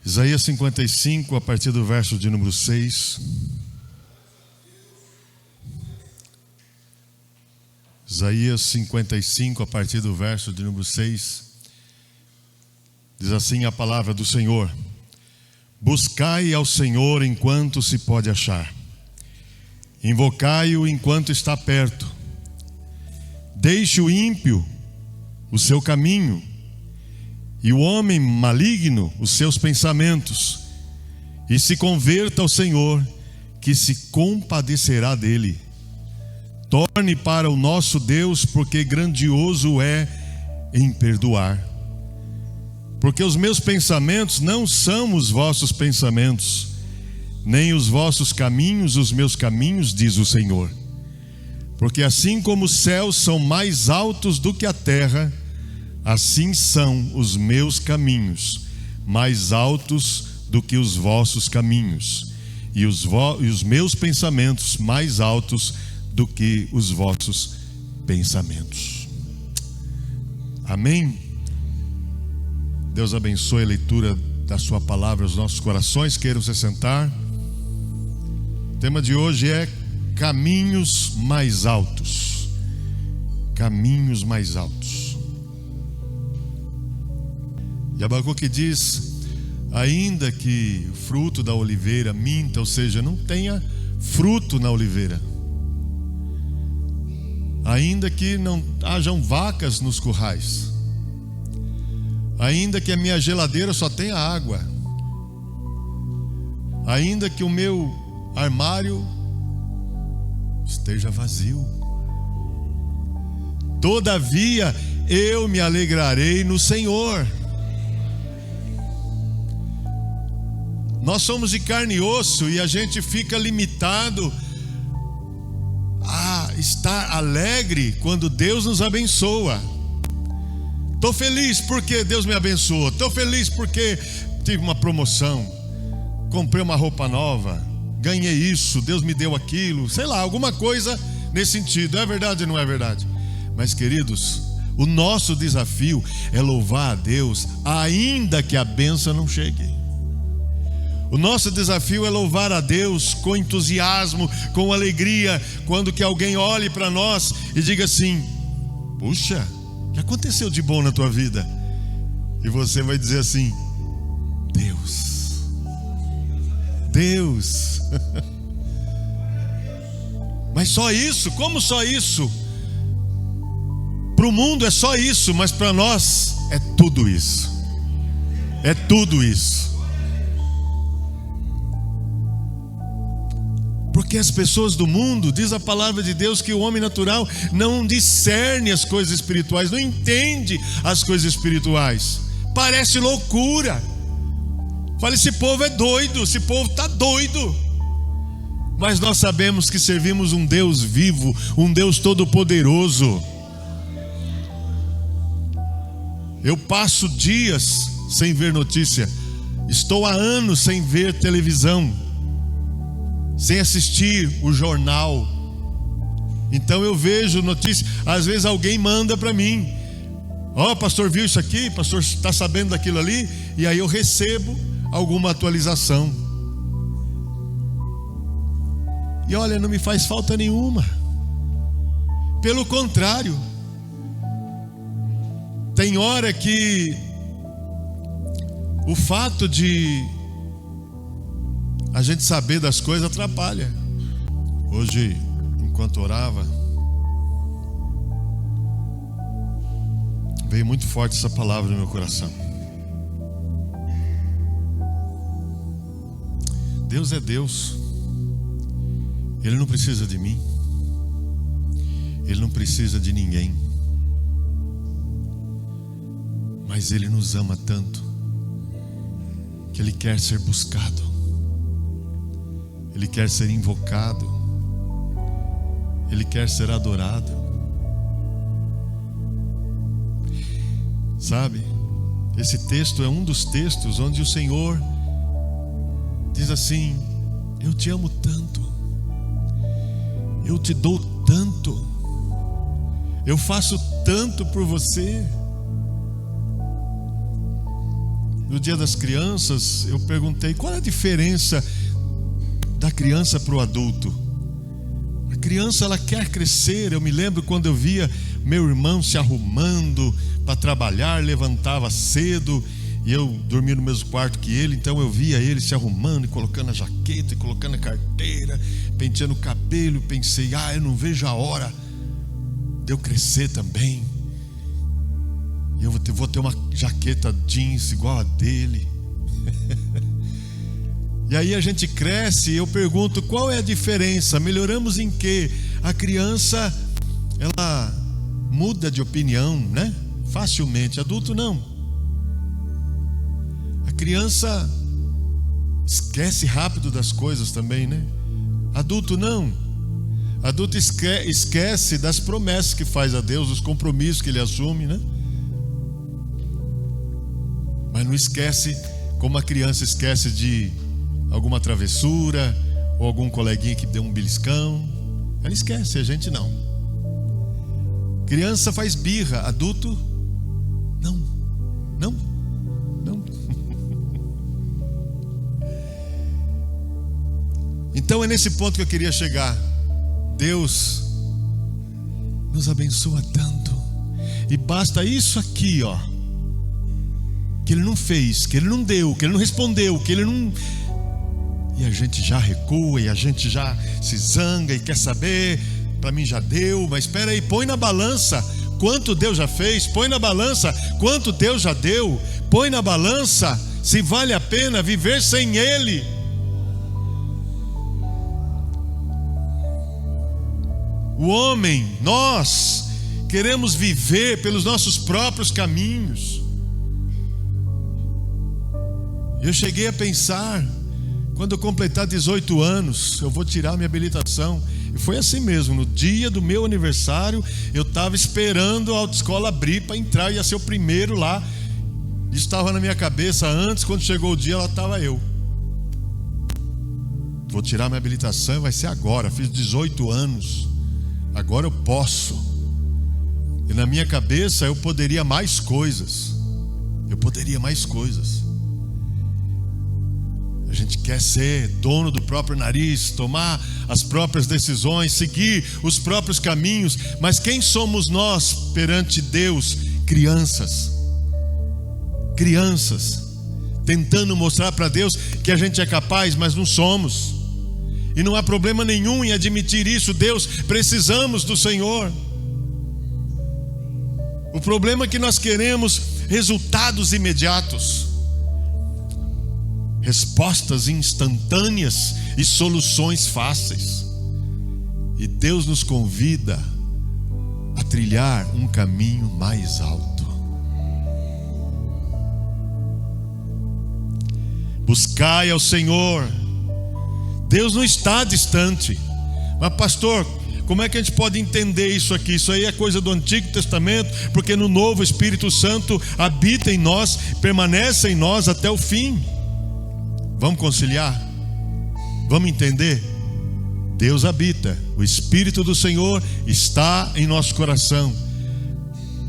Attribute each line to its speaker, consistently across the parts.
Speaker 1: Isaías 55, a partir do verso de número 6. Isaías 55, a partir do verso de número 6. Diz assim a palavra do Senhor: buscai ao Senhor enquanto se pode achar, invocai-o enquanto está perto. Deixe o ímpio o seu caminho, e o homem maligno os seus pensamentos, e se converta ao Senhor, que se compadecerá dele. Torne para o nosso Deus, porque grandioso é em perdoar. Porque os meus pensamentos não são os vossos pensamentos, nem os vossos caminhos os meus caminhos, diz o Senhor. Porque assim como os céus são mais altos do que a terra, assim são os meus caminhos mais altos do que os vossos caminhos, e os meus pensamentos mais altos do que os vossos pensamentos. Amém? Deus abençoe a leitura da sua palavra aos nossos corações. Queiram se sentar. O tema de hoje é caminhos mais altos. Caminhos mais altos. E Abacuque diz: ainda que o fruto da oliveira minta, ou seja, não tenha fruto na oliveira, ainda que não hajam vacas nos currais, ainda que a minha geladeira só tenha água, ainda que o meu armário esteja vazio, todavia eu me alegrarei no Senhor. Nós somos de carne e osso e a gente fica limitado a estar alegre quando Deus nos abençoa. Estou feliz porque Deus me abençoou. Estou feliz porque tive uma promoção, comprei uma roupa nova, ganhei isso, Deus me deu aquilo, sei lá, alguma coisa nesse sentido. É verdade ou não é verdade? Mas, queridos, o nosso desafio é louvar a Deus ainda que a bênção não chegue. O nosso desafio é louvar a Deus com entusiasmo, com alegria, quando que alguém olhe para nós e diga assim: puxa, o que aconteceu de bom na tua vida? E você vai dizer assim: Deus. Mas só isso? Como só isso? Para o mundo é só isso, mas para nós é tudo isso. É tudo isso. Porque as pessoas do mundo, diz a palavra de Deus, que o homem natural não discerne as coisas espirituais, não entende as coisas espirituais. Parece loucura. Fala, esse povo é doido, esse povo está doido. Mas nós sabemos que servimos um Deus vivo, um Deus todo-poderoso. Eu passo dias sem ver notícia, estou há anos sem ver televisão, sem assistir o jornal. Então eu vejo notícias. Às vezes alguém manda para mim: ó, pastor, viu isso aqui? Pastor, está sabendo daquilo ali? E aí eu recebo alguma atualização. E olha, não me faz falta nenhuma. Pelo contrário, tem hora que o fato de a gente saber das coisas atrapalha. Hoje, enquanto orava, veio muito forte essa palavra no meu coração. Deus é Deus. Ele não precisa de mim. Ele não precisa de ninguém. Mas Ele nos ama tanto que Ele quer ser buscado. Ele quer ser invocado. Ele quer ser adorado. Sabe, esse texto é um dos textos onde o Senhor diz assim: eu te amo tanto, eu te dou tanto, eu faço tanto por você. no Dia das Crianças, eu perguntei qual é a diferença da criança para o adulto. A criança, ela quer crescer. Eu me lembro quando eu via meu irmão se arrumando para trabalhar, levantava cedo, e eu dormia no mesmo quarto que ele, então eu via ele se arrumando e colocando a jaqueta e colocando a carteira, penteando o cabelo. Pensei, eu não vejo a hora de eu crescer também. E eu vou ter uma jaqueta jeans igual a dele. E aí a gente cresce e eu pergunto, qual é a diferença? Melhoramos em quê? A criança, ela muda de opinião, né? Facilmente. Adulto não. A criança esquece rápido das coisas também, né? Adulto não. Adulto esquece das promessas que faz a Deus, dos compromissos que ele assume, né? Mas não esquece como a criança esquece de alguma travessura ou algum coleguinha que deu um beliscão. Ela esquece, a gente não. Criança faz birra, adulto não. Então é nesse ponto que eu queria chegar. Deus nos abençoa tanto, e basta isso aqui, que Ele não fez, que Ele não deu, que Ele não respondeu, que Ele não... E a gente já recua, e a gente já se zanga e quer saber, para mim já deu, mas espera aí, põe na balança quanto Deus já fez, põe na balança quanto Deus já deu, põe na balança se vale a pena viver sem Ele. O homem, nós queremos viver pelos nossos próprios caminhos. Eu cheguei a pensar, quando eu completar 18 anos, eu vou tirar minha habilitação. E foi assim mesmo, no dia do meu aniversário, eu estava esperando a autoescola abrir para entrar, ia ser o primeiro lá. Estava na minha cabeça antes, quando chegou o dia, lá estava eu. Vou tirar minha habilitação e vai ser agora, fiz 18 anos. Agora eu posso. E na minha cabeça eu poderia mais coisas. A gente quer ser dono do próprio nariz, tomar as próprias decisões, seguir os próprios caminhos. Mas quem somos nós perante Deus? Crianças, tentando mostrar para Deus que a gente é capaz, mas não somos. E não há problema nenhum em admitir isso. Deus, precisamos do Senhor. O problema é que nós queremos resultados imediatos, respostas instantâneas e soluções fáceis. E Deus nos convida a trilhar um caminho mais alto. Buscai ao Senhor. Deus não está distante. Mas pastor, como é que a gente pode entender isso aqui? Isso aí é coisa do Antigo Testamento, porque no Novo o Espírito Santo habita em nós, permanece em nós até o fim. Vamos conciliar? Vamos entender? Deus habita, o Espírito do Senhor está em nosso coração,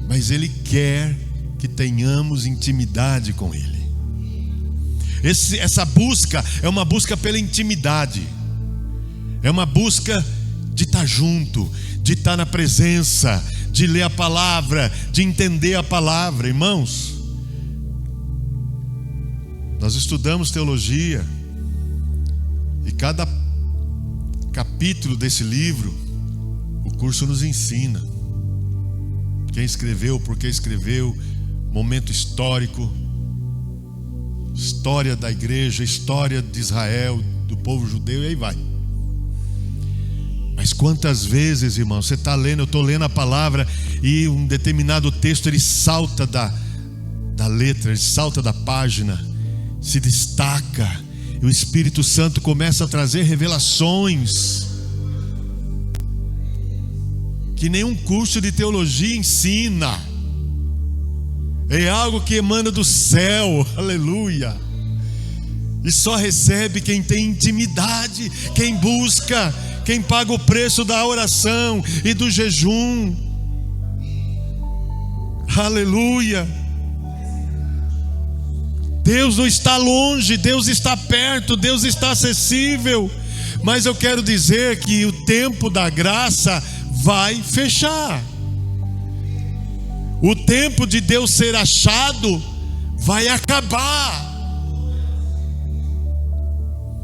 Speaker 1: mas Ele quer que tenhamos intimidade com Ele. Essa busca é uma busca pela intimidade, é uma busca de estar junto, de estar na presença, de ler a palavra, de entender a palavra. Irmãos, nós estudamos teologia, e cada capítulo desse livro, o curso nos ensina quem escreveu, por que escreveu, momento histórico, história da igreja, história de Israel, do povo judeu, e aí vai. Mas quantas vezes, irmão, você está lendo, eu estou lendo a palavra, e um determinado texto ele salta da letra, ele salta da página, se destaca, e o Espírito Santo começa a trazer revelações que nenhum curso de teologia ensina. É algo que emana do céu, aleluia. E só recebe quem tem intimidade, quem busca, quem paga o preço da oração e do jejum. Aleluia. Deus não está longe, Deus está perto, Deus está acessível. Mas eu quero dizer que o tempo da graça vai fechar. O tempo de Deus ser achado vai acabar.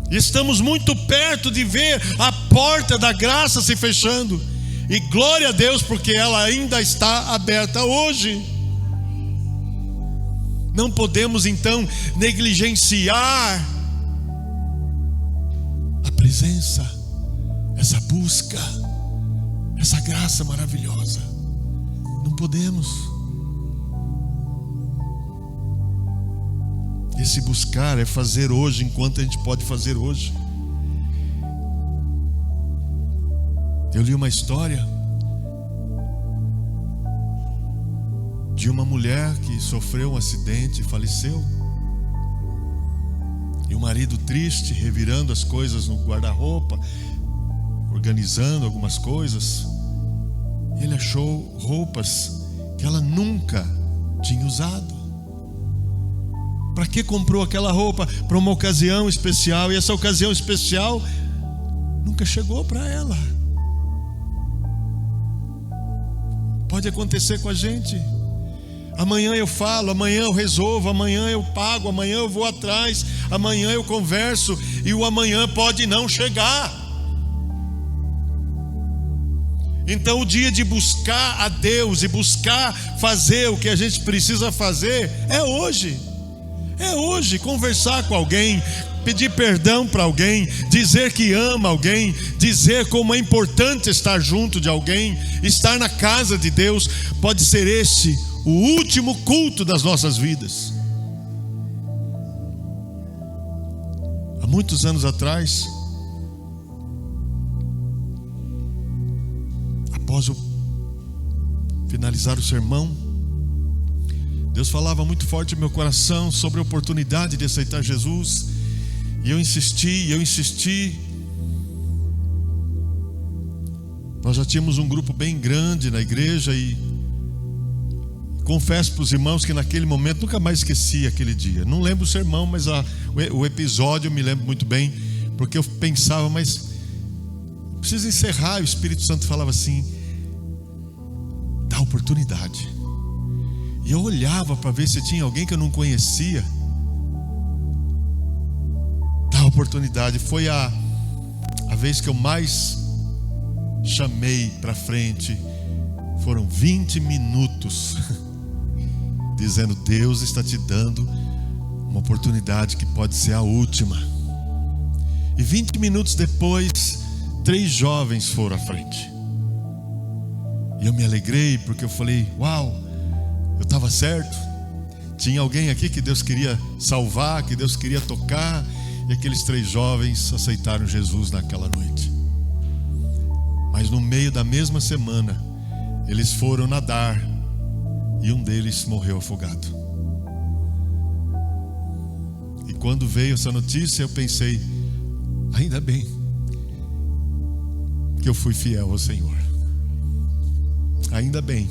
Speaker 1: Estamos muito perto de ver a porta da graça se fechando. E glória a Deus, porque ela ainda está aberta hoje. Não podemos então negligenciar a presença, essa busca, essa graça maravilhosa. Não podemos. Esse buscar é fazer hoje enquanto a gente pode fazer hoje. Eu li uma história de uma mulher que sofreu um acidente e faleceu. E o marido triste, revirando as coisas no guarda-roupa, organizando algumas coisas. Ele achou roupas que ela nunca tinha usado. Para que comprou aquela roupa? Para uma ocasião especial. E essa ocasião especial nunca chegou para ela. Pode acontecer com a gente. Amanhã eu falo, amanhã eu resolvo, amanhã eu pago, amanhã eu vou atrás, amanhã eu converso, e o amanhã pode não chegar. Então o dia de buscar a Deus e buscar fazer o que a gente precisa fazer é hoje. É hoje. Conversar com alguém, pedir perdão para alguém, dizer que ama alguém, dizer como é importante estar junto de alguém, estar na casa de Deus. Pode ser esse o último culto das nossas vidas. Há muitos anos atrás, após finalizar o sermão, Deus falava muito forte no meu coração sobre a oportunidade de aceitar Jesus. E eu insisti. Nós já tínhamos um grupo bem grande na igreja e confesso para os irmãos que naquele momento nunca mais esqueci aquele dia. Não lembro o sermão, mas o episódio eu me lembro muito bem, porque eu pensava, mas preciso encerrar. E o Espírito Santo falava assim: dá oportunidade. E eu olhava para ver se tinha alguém que eu não conhecia. Dá oportunidade. Foi a vez que eu mais chamei para frente. Foram 20 minutos dizendo: Deus está te dando uma oportunidade que pode ser a última. E 20 minutos depois, 3 jovens foram à frente. E eu me alegrei, porque eu falei: uau, eu estava certo. Tinha alguém aqui que Deus queria salvar, que Deus queria tocar. E aqueles 3 jovens aceitaram Jesus naquela noite. Mas no meio da mesma semana, eles foram nadar e um deles morreu afogado. E quando veio essa notícia, eu pensei: ainda bem que eu fui fiel ao Senhor. Ainda bem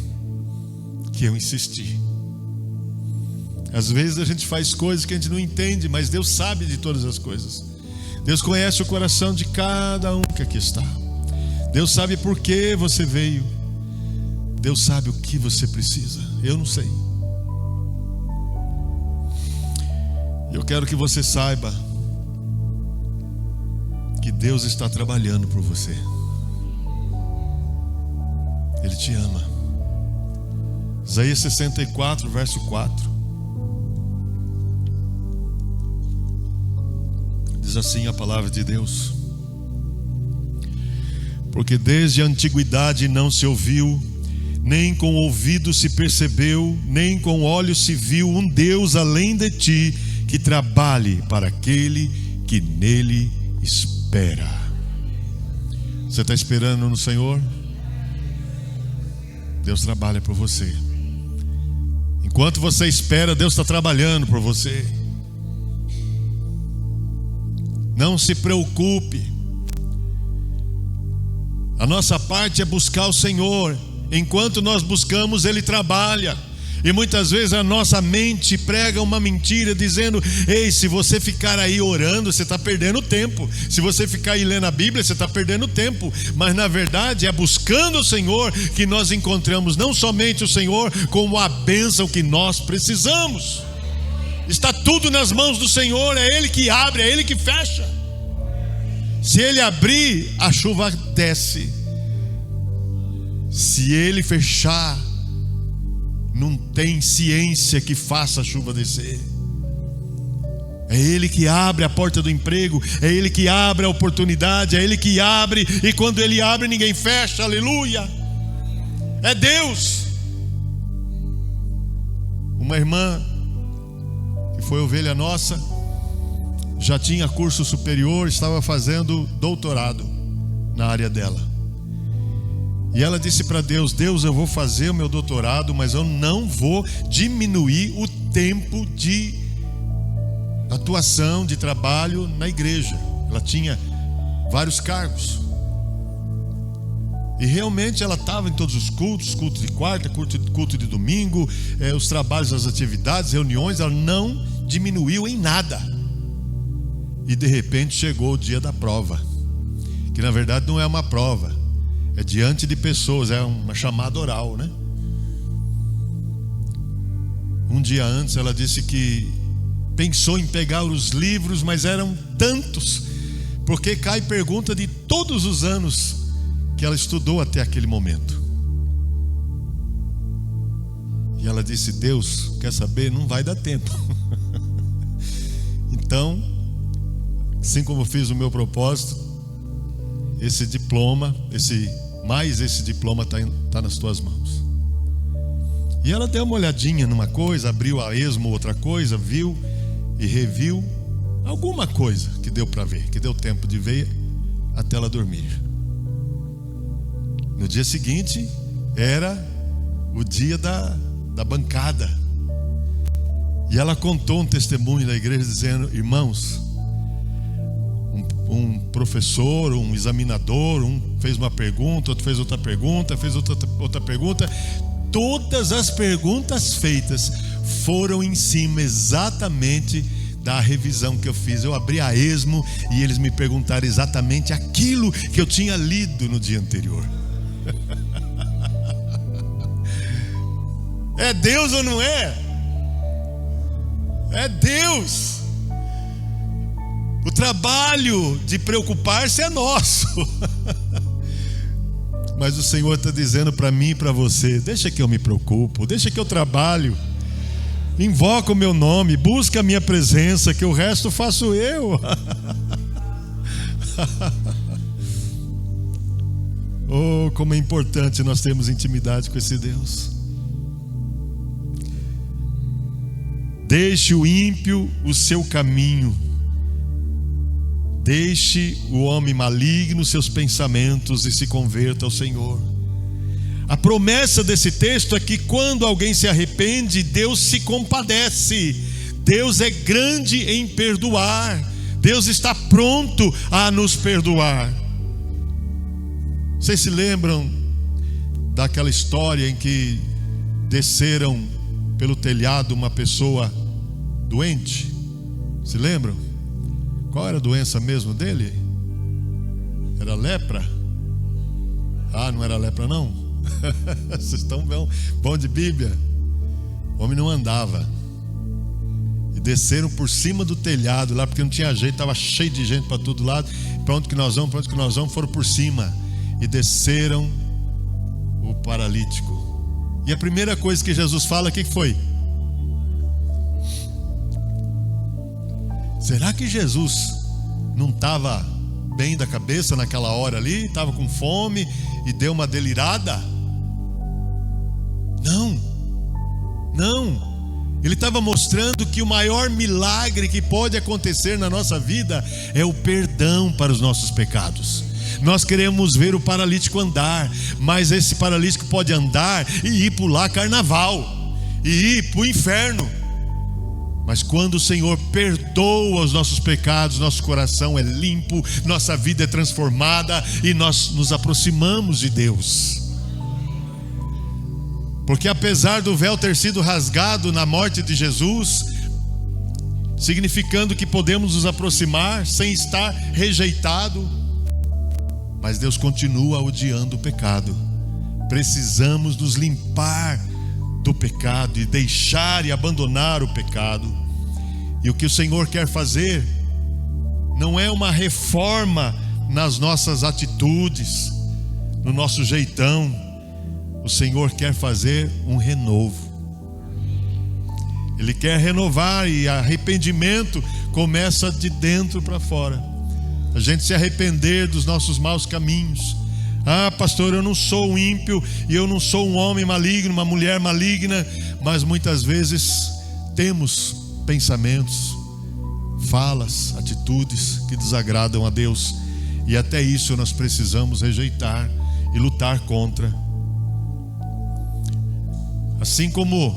Speaker 1: que eu insisti. Às vezes a gente faz coisas que a gente não entende, mas Deus sabe de todas as coisas. Deus conhece o coração de cada um que aqui está. Deus sabe por que você veio. Deus sabe o que você precisa. Eu não sei. Eu quero que você saiba que Deus está trabalhando por você. Ele te ama. Isaías 64, verso 4. Diz assim a palavra de Deus: porque desde a antiguidade não se ouviu, nem com o ouvido se percebeu, nem com olhos se viu um Deus além de ti, que trabalhe para aquele que nele espera. Você está esperando no Senhor? Deus trabalha por você. Enquanto você espera, Deus está trabalhando por você. Não se preocupe. A nossa parte é buscar o Senhor. Enquanto nós buscamos, Ele trabalha. E muitas vezes a nossa mente prega uma mentira dizendo: ei, se você ficar aí orando, você está perdendo tempo. Se você ficar aí lendo a Bíblia, você está perdendo tempo. Mas na verdade é buscando o Senhor que nós encontramos não somente o Senhor, como a bênção que nós precisamos. Está tudo nas mãos do Senhor, é Ele que abre, é Ele que fecha. Se Ele abrir, a chuva desce. Se Ele fechar, não tem ciência que faça a chuva descer. É Ele que abre a porta do emprego, é Ele que abre a oportunidade, é Ele que abre, e quando Ele abre ninguém fecha, aleluia. É Deus. Uma irmã que foi ovelha nossa, já tinha curso superior, estava fazendo doutorado na área dela. E ela disse para Deus: Deus, eu vou fazer o meu doutorado, mas eu não vou diminuir o tempo de atuação, de trabalho na igreja. Ela tinha vários cargos. E realmente ela estava em todos os cultos, culto de quarta, culto de domingo, os trabalhos, as atividades, reuniões. Ela não diminuiu em nada. E de repente chegou o dia da prova, que na verdade não é uma prova, é diante de pessoas, é uma chamada oral, né? Um dia antes ela disse que pensou em pegar os livros, mas eram tantos, porque cai pergunta de todos os anos que ela estudou até aquele momento. E ela disse: Deus, quer saber? Não vai dar tempo. Então, assim como eu fiz o meu propósito, esse diploma, esse diploma está nas tuas mãos. E ela deu uma olhadinha numa coisa, abriu a esmo outra coisa, viu e reviu alguma coisa que deu para ver, que deu tempo de ver até ela dormir. No dia seguinte era o dia da bancada, e ela contou um testemunho da igreja dizendo: irmãos, um professor, um examinador, um fez uma pergunta, outro fez outra pergunta, fez outra pergunta. Todas as perguntas feitas foram em cima exatamente da revisão que eu fiz. Eu abri a esmo e eles me perguntaram exatamente aquilo que eu tinha lido no dia anterior. É Deus ou não é? É Deus. O trabalho de preocupar-se é nosso. Mas o Senhor está dizendo para mim e para você: deixa que eu me preocupo, deixa que eu trabalho, invoca o meu nome, busca a minha presença, que o resto faço eu. Oh, como é importante nós termos intimidade com esse Deus. Deixe o ímpio o seu caminho, deixe o homem maligno seus pensamentos e se converta ao Senhor. A promessa desse texto é que quando alguém se arrepende, Deus se compadece. Deus é grande em perdoar. Deus está pronto a nos perdoar. Vocês se lembram daquela história em que desceram pelo telhado uma pessoa doente? Se lembram? Qual era a doença mesmo dele? Era lepra? Ah, não era lepra não? Vocês estão bom de Bíblia. O homem não andava. E desceram por cima do telhado lá, porque não tinha jeito, estava cheio de gente para todo lado. Para onde que nós vamos? Para onde que nós vamos? Foram por cima e desceram o paralítico. E a primeira coisa que Jesus fala, o que foi? Será que Jesus não estava bem da cabeça naquela hora ali? Estava com fome e deu uma delirada? Não. Ele estava mostrando que o maior milagre que pode acontecer na nossa vida é o perdão para os nossos pecados. Nós queremos ver o paralítico andar, mas esse paralítico pode andar e ir pular carnaval, e ir para o inferno. Mas quando o Senhor perdoa os nossos pecados, nosso coração é limpo, nossa vida é transformada e nós nos aproximamos de Deus. Porque apesar do véu ter sido rasgado na morte de Jesus, significando que podemos nos aproximar sem estar rejeitado, mas Deus continua odiando o pecado. Precisamos nos limpar do pecado e deixar e abandonar o pecado. E o que o Senhor quer fazer não é uma reforma nas nossas atitudes, no nosso jeitão. O Senhor quer fazer um renovo. Ele quer renovar, e arrependimento começa de dentro para fora. A gente se arrepender dos nossos maus caminhos. Ah, pastor, eu não sou um ímpio e eu não sou um homem maligno, uma mulher maligna, mas muitas vezes temos pensamentos, falas, atitudes que desagradam a Deus, e até isso nós precisamos rejeitar e lutar contra. Assim como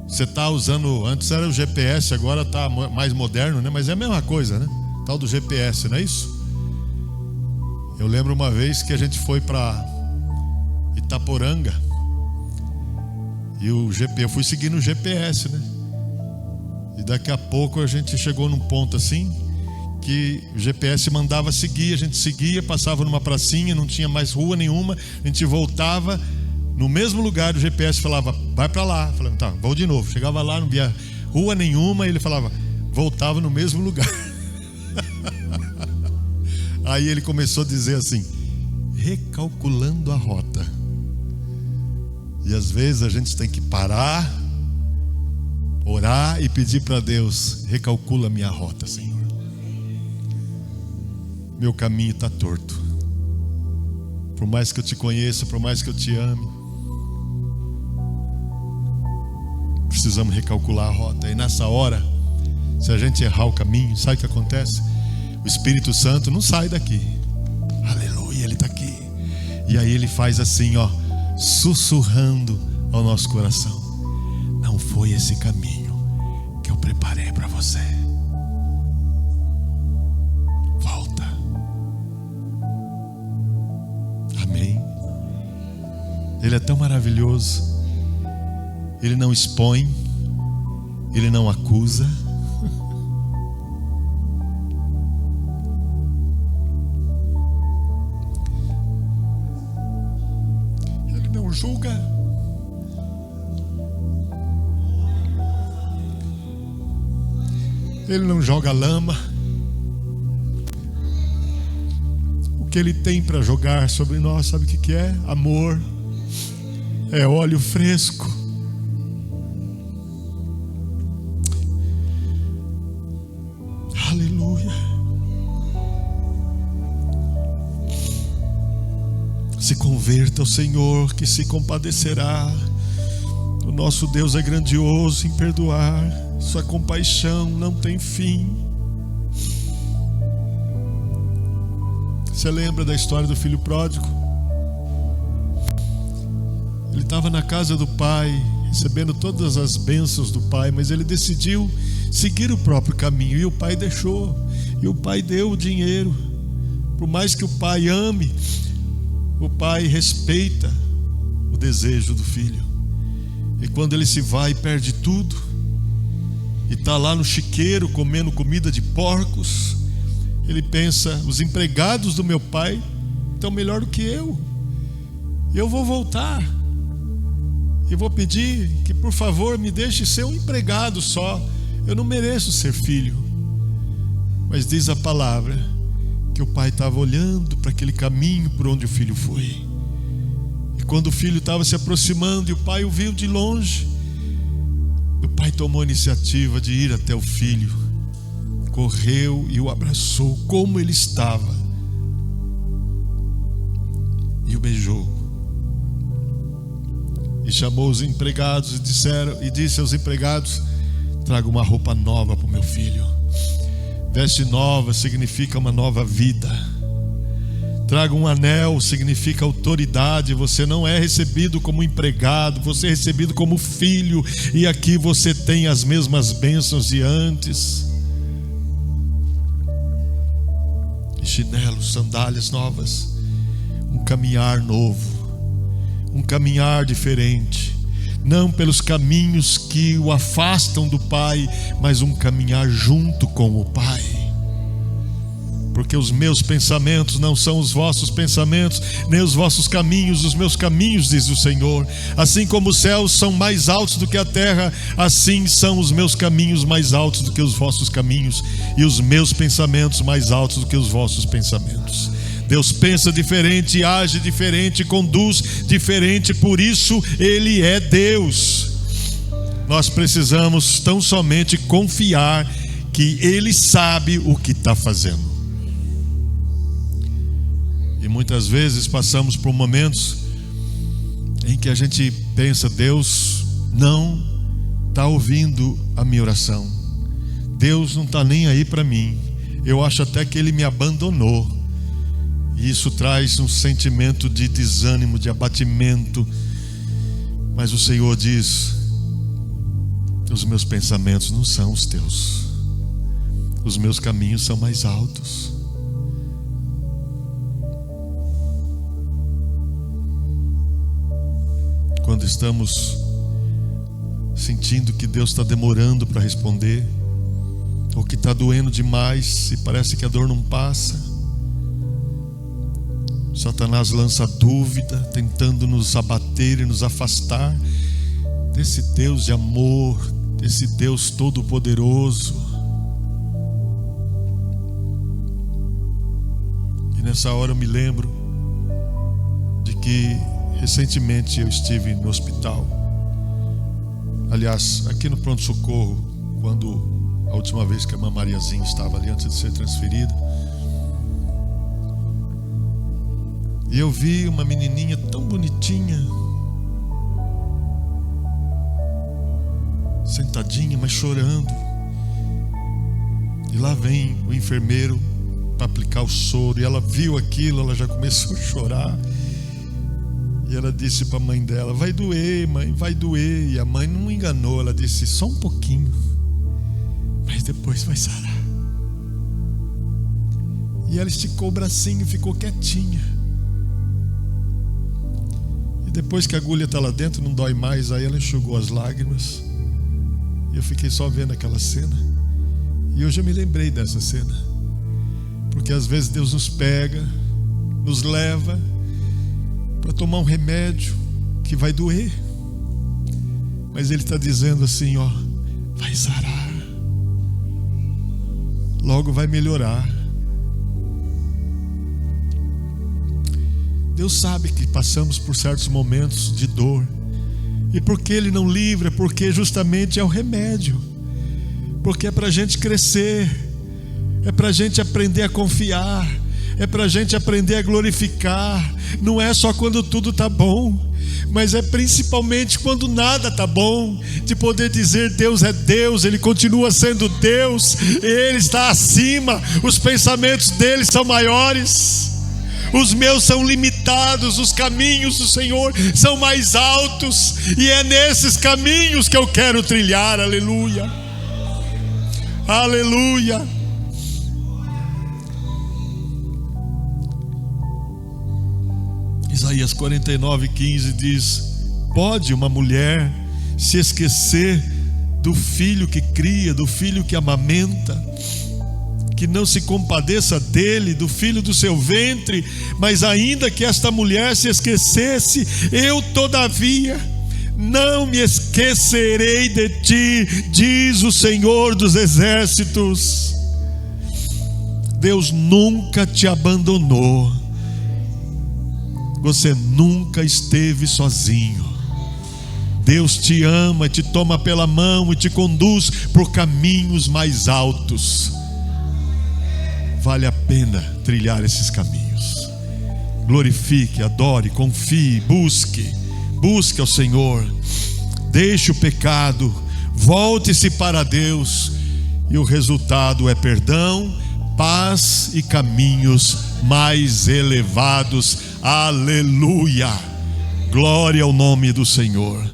Speaker 1: você está usando, antes era o GPS, agora está mais moderno, né? Mas é a mesma coisa, né? Tal do GPS, não é isso? Eu lembro uma vez que a gente foi para Itaporanga e eu fui seguindo o GPS, né? E daqui a pouco a gente chegou num ponto assim que o GPS mandava seguir, a gente seguia, passava numa pracinha, não tinha mais rua nenhuma, a gente voltava no mesmo lugar, o GPS falava, vai para lá. Falava, tá, vou de novo. Chegava lá, não via rua nenhuma, e ele falava, voltava no mesmo lugar. Aí ele começou a dizer assim, recalculando a rota. E às vezes a gente tem que parar, orar e pedir para Deus, recalcula a minha rota, Senhor. Meu caminho está torto. Por mais que eu te conheça, por mais que eu te ame, precisamos recalcular a rota. E nessa hora, se a gente errar o caminho, sabe o que acontece? O Espírito Santo não sai daqui. Aleluia, ele está aqui. E aí ele faz assim, ó, sussurrando ao nosso coração, não foi esse caminho que eu preparei para você. Volta. Amém. Ele é tão maravilhoso. Ele não expõe, ele não acusa. Ele não julga. Ele não joga lama. O que ele tem para jogar sobre nós, sabe o que é? Amor. É óleo fresco. Aleluia. Se converta ao Senhor, que se compadecerá. O nosso Deus é grandioso em perdoar. Sua compaixão não tem fim. Você lembra da história do filho pródigo? Ele estava na casa do pai, recebendo todas as bênçãos do pai, mas ele decidiu seguir o próprio caminho, e o pai deixou, e o pai deu o dinheiro. Por mais que o pai ame, o pai respeita o desejo do filho. E quando ele se vai e perde tudo, e está lá no chiqueiro comendo comida de porcos, ele pensa, os empregados do meu pai estão melhor do que eu vou voltar, e vou pedir que por favor me deixe ser um empregado só. Eu não mereço ser filho. Mas diz a palavra que o pai estava olhando para aquele caminho por onde o filho foi. E quando o filho estava se aproximando e o pai o viu de longe, o pai tomou a iniciativa de ir até o filho, correu e o abraçou como ele estava e o beijou. E chamou os empregados e disse aos empregados, traga uma roupa nova para o meu filho. Veste nova significa uma nova vida. Traga um anel, significa autoridade. Você não é recebido como empregado, você é recebido como filho. E aqui você tem as mesmas bênçãos de antes. Chinelos, sandálias novas. Um caminhar novo. Um caminhar diferente. não pelos caminhos que o afastam do Pai, mas um caminhar junto com o Pai. Porque os meus pensamentos não são os vossos pensamentos, nem os vossos caminhos, os meus caminhos, diz o Senhor. Assim como os céus são mais altos do que a terra, assim são os meus caminhos mais altos do que os vossos caminhos, e os meus pensamentos mais altos do que os vossos pensamentos. Deus pensa diferente, age diferente, conduz diferente, por isso Ele é Deus. Nós precisamos tão somente confiar que Ele sabe o que está fazendo. E muitas vezes passamos por momentos em que a gente pensa: Deus não está ouvindo a minha oração, Deus não está nem aí para mim, eu acho até que Ele me abandonou. E isso traz um sentimento de desânimo, de abatimento. Mas o Senhor diz: os meus pensamentos não são os teus, os meus caminhos são mais altos. Quando estamos sentindo que Deus está demorando para responder, ou que está doendo demais e parece que a dor não passa, Satanás lança dúvida, tentando nos abater e nos afastar desse Deus de amor, desse Deus todo-poderoso. E nessa hora eu me lembro de que recentemente eu estive no hospital. Aliás, aqui no pronto-socorro, quando a última vez que a irmã Mariazinha estava ali antes de ser transferida. E eu vi uma menininha tão bonitinha, sentadinha, mas chorando. E lá vem o enfermeiro para aplicar o soro. E ela viu aquilo, ela já começou a chorar. E ela disse para a mãe dela: vai doer, mãe, vai doer. E a mãe não enganou, ela disse: só um pouquinho, mas depois vai sarar. E ela esticou o bracinho e ficou quietinha. E depois que a agulha está lá dentro, não dói mais. Aí ela enxugou as lágrimas. E eu fiquei só vendo aquela cena. E hoje eu me lembrei dessa cena. Porque às vezes Deus nos pega, nos leva para tomar um remédio que vai doer. Mas Ele está dizendo assim: ó, vai sarar. Logo vai melhorar. Deus sabe que passamos por certos momentos de dor. E porque Ele não livra, é porque justamente é o remédio. Porque é para a gente crescer, é para a gente aprender a confiar, é para a gente aprender a glorificar. Não é só quando tudo está bom, mas é principalmente quando nada está bom, de poder dizer: Deus é Deus, Ele continua sendo Deus, Ele está acima, os pensamentos dEle são maiores. Os meus são limitados, os caminhos do Senhor são mais altos, e é nesses caminhos que eu quero trilhar. Aleluia, aleluia. Isaías 49:15 diz: pode uma mulher se esquecer do filho que cria, do filho que amamenta, que não se compadeça dele, do filho do seu ventre? Mas ainda que esta mulher se esquecesse, eu todavia não me esquecerei de ti, diz o Senhor dos exércitos. Deus nunca te abandonou. Você nunca esteve sozinho. Deus te ama, te toma pela mão e te conduz por caminhos mais altos. Vale a pena trilhar esses caminhos. Glorifique, adore, confie, busque ao Senhor. Deixe o pecado, volte-se para Deus, e o resultado é perdão, paz e caminhos mais elevados. Aleluia! Glória ao nome do Senhor.